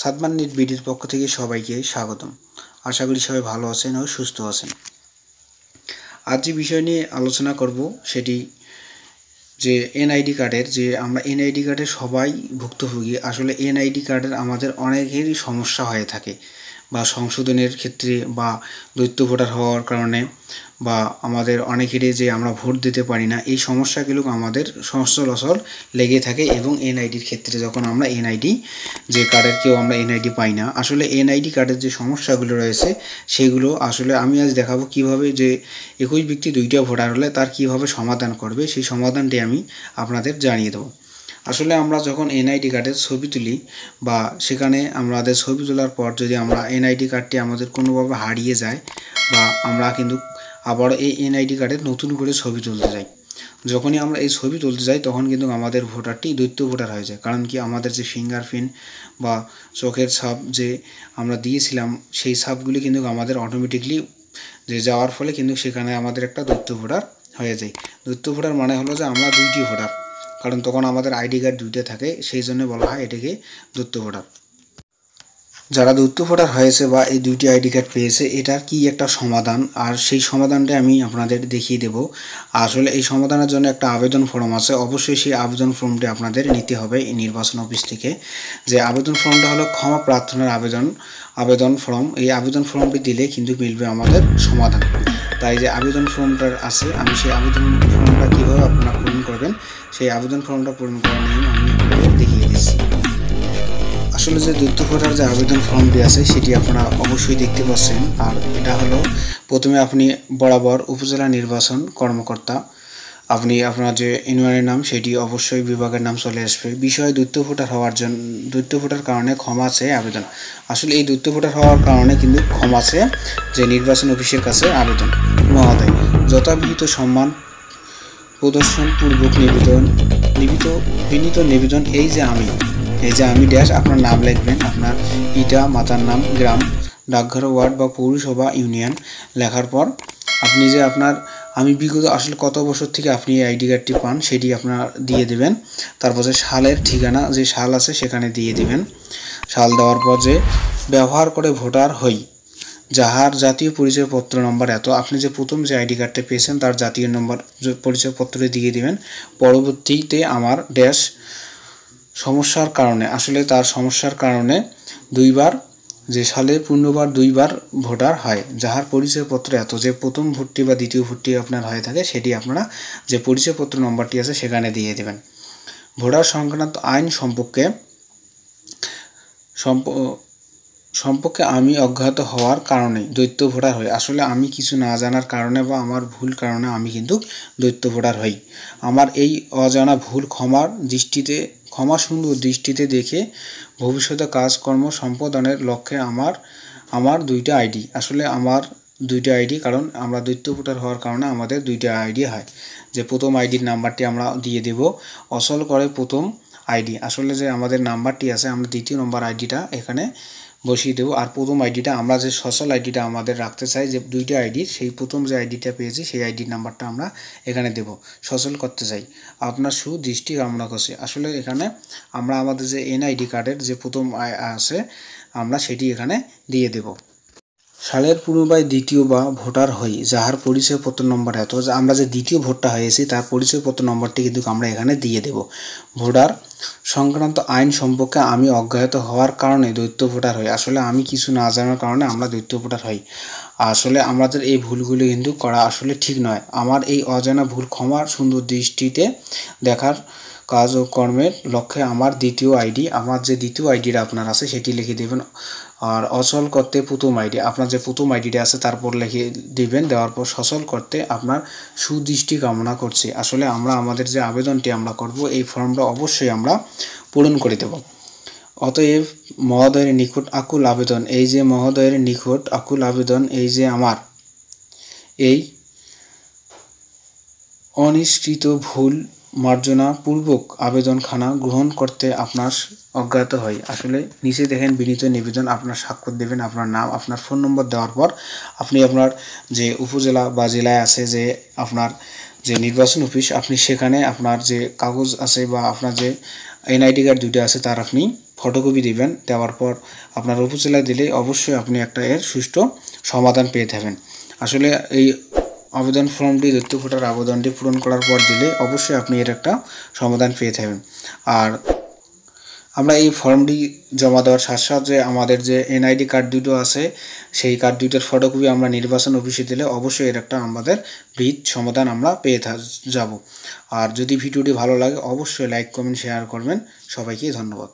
Sadman net বিডির পক্ষ থেকে সবাইকে স্বাগতম। আশা করি সবাই ভালো আছেন ও সুস্থ আছেন। আজ যে বিষয় নিয়ে আলোচনা করব সেটি যে এনআইডি কার্ডের, যে আমরা এনআইডি কার্ডের সবাই ভুক্তভোগী। আসলে এনআইডি কার্ডের আমাদের অনেকেরই সমস্যা হয়ে থাকে, বা সংশোধনের ক্ষেত্রে, বা দ্বৈত ভোটার হওয়ার কারণে, বা আমাদের অনেকেরই যে আমরা ভোট দিতে পারি না, এই সমস্যাগুলো আমাদের সচরাচর লেগে থাকে। এবং এনআইডির ক্ষেত্রে যখন আমরা এনআইডি যে কার্ডের কেউ আমরা এনআইডি পাই না, আসলে এনআইডি কার্ডের যে সমস্যাগুলো রয়েছে সেগুলো আসলে আমি আজ দেখাবো কিভাবে যে একই ব্যক্তি দুইটা ভোটার হলে তার কিভাবে সমাধান করবে, সেই সমাধানটি আমি আপনাদের জানিয়ে দেবো। আসলে আমরা যখন এনআইডি কার্ডের ছবি তুলি, বা সেখানে আমাদের ছবি তোলার পর যদি আমরা এনআইডি কার্ডটি আমাদের কোনোভাবে হারিয়ে যায়, বা আমরা কিন্তু আবার এই এনআইডি কার্ডের নতুন করে ছবি তুলতে যাই, যখনই আমরা এই ছবি তুলতে যাই তখন কিন্তু আমাদের ভোটারটি দ্বৈত ভোটার হয়ে যায়। কারণ কি, আমাদের যে ফিঙ্গারপ্রিন্ট বা চোখের ছাপ যে আমরা দিয়েছিলাম, সেই ছাপগুলি কিন্তু আমাদের অটোমেটিকলি যে যাওয়ার ফলে কিন্তু সেখানে আমাদের একটা দ্বৈত ভোটার হয়ে যায়। দ্বৈত ভোটার মানে হলো যে আমরা দুইটি ভোটার, কারণ তখন আমাদের আইডি কার্ড দুইটা থাকে, সেই জন্য বলা হয় এটাকে দ্বৈত ভোটার। যারা দ্বৈত ভোটার হয়েছে বা এই দুইটি আইডি কার্ড পেয়েছে, এটার কি একটা সমাধান, আর সেই সমাধানটা আমি আপনাদের দেখিয়ে দেব। আসলে এই সমাধানের জন্য একটা আবেদন ফর্ম আছে, অবশ্যই সেই আবেদন ফর্মটি আপনাদের নিতে হবে নির্বাচন অফিস থেকে। যে আবেদন ফর্মটা হলো ক্ষমা প্রার্থনার আবেদন ফর্ম। এই আবেদন ফর্মটি দিলে কিন্তু মিলবে আমাদের সমাধান। তাই যে আবেদন ফর্মটা আছে, আমি সেই আবেদন ফর্মটা কীভাবে আপনারা পূরণ করবেন, সেই আবেদন ফর্মটা পূরণ করার নিয়ম আমি আপনাদের দেখিয়ে দিচ্ছি। আসলে যে দ্বৈত ভোটার যে আবেদন ফর্মটি আছে সেটি আপনারা অবশ্যই দেখতে পাচ্ছেন। আর এটা হলো, প্রথমে আপনি বরাবর উপজেলা নির্বাচন কর্মকর্তা, আপনি আপনার যে ইউনিয়নের নাম সেটি অবশ্যই বিভাগের নাম চলে আসবে। বিষয় দ্বৈত ভোটার হওয়ার জন্য, দ্বৈত ভোটার কারণে ক্ষমা চেয়ে আবেদন। আসলে এই দ্বৈত ভোটার হওয়ার কারণে কিন্তু ক্ষমা চেয়ে যে নির্বাচন অফিসের কাছে আবেদন। মহোদয়, যথাবিহিত সম্মান প্রদর্শন পূর্বক বিনীত নিবেদন, এই যে আমি ড্যাশ আপনার নাম লিখবেন, আপনার পিতা মাতার নাম, গ্রাম, ডাকঘর, ওয়ার্ড বা পৌরসভা, ইউনিয়ন লেখার পর আপনি যে আমি বিগত আসলে কত বছর থেকে আপনি এই আইডি কার্ডটি পান সেটি আপনার দিয়ে দেবেন। তারপর যে সালের ঠিকানা, যে সাল আছে সেখানে দিয়ে দেবেন। সাল দেওয়ার পর যে ব্যবহার করে ভোটার হই, যাহার জাতীয় পরিচয়পত্র নম্বর এত, আপনি যে প্রথম যে আইডি কার্ডটা পেয়েছেন তার জাতীয় নম্বর পরিচয়পত্রে দিয়ে দিবেন। পরবর্তীতে আমার ড্যাশ সমস্যার কারণে, আসলে তার সমস্যার কারণে দুইবার, যে সালে পূর্ণবার দুইবার ভোটার হয়, যাহার পরিচয়পত্র এত, যে প্রথম ভোটটি বা দ্বিতীয় ভোটটি আপনার হয়ে থাকে, সেটি আপনারা যে পরিচয়পত্র নম্বরটি আছে সেখানে দিয়ে দেবেন। ভোটার সংক্রান্ত আইন সম্পর্কে আমি অজ্ঞাত হওয়ার কারণে দ্বৈত ভোটার হই। আসলে আমি কিছু না জানার কারণে বা আমার ভুল কারণে আমি কিন্তু দ্বৈত ভোটার হই। আমার এই অজানা ভুল ক্ষমা সুন্দর দৃষ্টিতে দেখে ভবিষ্যতে কাজকর্ম সম্পাদনের লক্ষ্যে আমার দুইটা আইডি, আসলে আমার দুইটা আইডি, কারণ আমরা দ্বৈত ভোটার হওয়ার কারণে আমাদের দুইটা আইডি হয়। যে প্রথম আইডির নাম্বারটি আমরা দিয়ে দেব অচল করে প্রথম আইডি, আসলে যে আমাদের নাম্বারটি আছে আমরা দ্বিতীয় নম্বর আইডিটা এখানে বসিয়ে দেবো। আর প্রথম আইডিটা আমরা যে সচল আইডিটা আমাদের রাখতে চাই, যে দুইটা আইডি, সেই প্রথম যে আইডিটা পেয়েছি সেই আইডির নাম্বারটা আমরা এখানে দেব, সচল করতে চাই। আপনার সুদৃষ্টি কামনা করছি। আসলে এখানে আমরা আমাদের যে এনআইডি কার্ডের যে প্রথম আছে আমরা সেটি এখানে দিয়ে দেব। সালের পূর্বায় দ্বিতীয় বা ভোটার হই, যাহার পরিচয়পত্র নম্বর এত, আমরা যে দ্বিতীয় ভোটটা হয়েছি তার পরিচয়পত্র নম্বরটি কিন্তু আমরা এখানে দিয়ে দেব। ভোটার সংক্রান্ত আইন সম্পর্কে আমি অজ্ঞাত হওয়ার কারণে দ্বৈত ভোটার হই। আসলে আমি কিছু না জানার কারণে আমরা দ্বৈত ভোটার হই। আসলে আমাদের এই ভুলগুলি কিন্তু করা আসলে ঠিক নয়। আমার এই অজানা ভুল ক্ষমার সুন্দর দৃষ্টিতে দেখার কাজ ও কর্মের লক্ষ্যে আমার দ্বিতীয় আইডি, আমার যে দ্বিতীয় আইডিটা আপনার আছে সেটি লিখে দেবেন। আর অচল করতে প্রথম আইডি, আপনার যে প্রথম আইডিটা আছে তারপর লিখে দিবেন। দেওয়ার পর সচল করতে আপনার সুদৃষ্টি কামনা করছি। আসলে আমরা আমাদের যে আবেদনটি আমরা করব, এই ফর্মটা অবশ্যই আমরা পূরণ করে দেব। অতএব মহোদয়ের নিকট আকুল আবেদন, এই যে মহোদয়ের নিকট আকুল আবেদন, এই যে আমার এই অনিশ্চিত ভুল মার্জনা পূর্বক আবেদনখানা গ্রহণ করতে আপনার অজ্ঞাত হয়। আসলে নিচে দেখেন বিনীত নিবেদন, আপনার স্বাক্ষর দেবেন, আপনার নাম, আপনার ফোন নম্বর দেওয়ার পর আপনি আপনার যে উপজেলা বা জেলায় আছে যে আপনার যে নির্বাচন অফিস, আপনি সেখানে আপনার যে কাগজ আছে বা আপনার যে এনআইডি কার্ড দুইটা আছে তার আপনি ফটোকপি দিবেন। দেওয়ার পর আপনার উপজেলায় দিলে অবশ্যই আপনি একটা এর সুষ্ঠু সমাধান পেয়ে থাকবেন। আসলে এই আবেদন ফর্মটি দত্তক ভোটার আবেদনটি পূরণ করার পর দিলে অবশ্যই আপনি এর একটা সমাধান পেয়ে থাকবেন। আর আমরা এই ফর্মটি জমা দেওয়ার সাথে সাথে আমাদের যে এনআইডি কার্ড দুটো আছে সেই কার্ড দুটোর ফটোকপি আমরা নির্বাচন অফিসে দিলে অবশ্যই এর একটা আমাদের বিহিত সমাধান আমরা পেয়ে যাব। আর যদি ভিডিওটি ভালো লাগে অবশ্যই লাইক কমেন্ট শেয়ার করবেন। সবাইকে ধন্যবাদ।